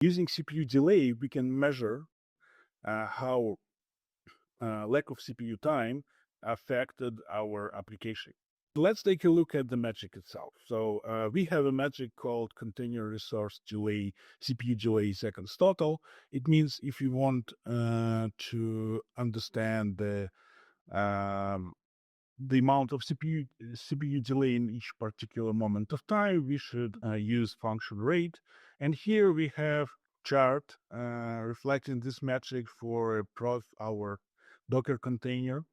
Using CPU delay, we can measure how lack of CPU time affected our application. Let's take a look at the metric itself. So we have a metric called container resource delay, CPU delay seconds total. It means if you want to understand the amount of CPU delay in each particular moment of time, we should use function rate. And here we have chart reflecting this metric for our Docker container.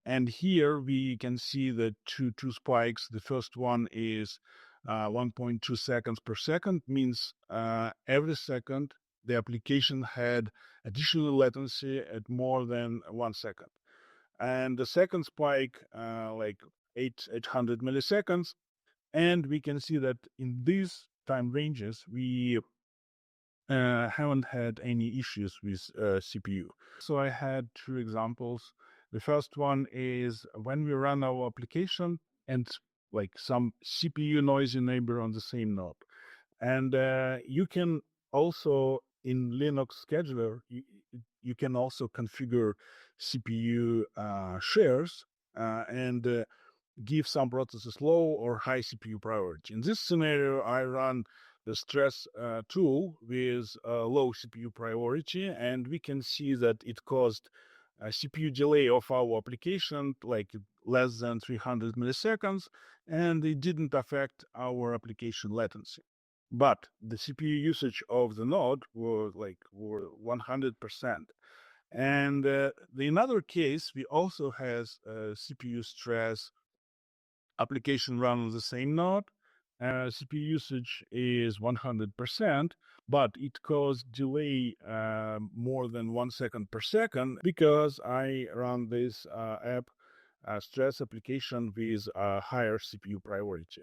And here we can see the two spikes. The first one is 1.2 seconds per second, means every second the application had additional latency at more than 1 second. And the second spike, like 800 milliseconds. And we can see that in these time ranges, we haven't had any issues with CPU. So I had two examples. The first one is when we run our application and like some CPU noisy neighbor on the same node. And you can also, in Linux scheduler, you can also configure CPU shares and give some processes low or high CPU priority. In this scenario, I run the stress tool with low CPU priority, and we can see that it caused a CPU delay of our application like less than 300 milliseconds, and it didn't affect our application latency. But the CPU usage of the node were 100%. And in another case, we also has CPU stress application run on the same node. CPU usage is 100%, but it caused delay more than 1 second per second because I run this app stress application with a higher CPU priority.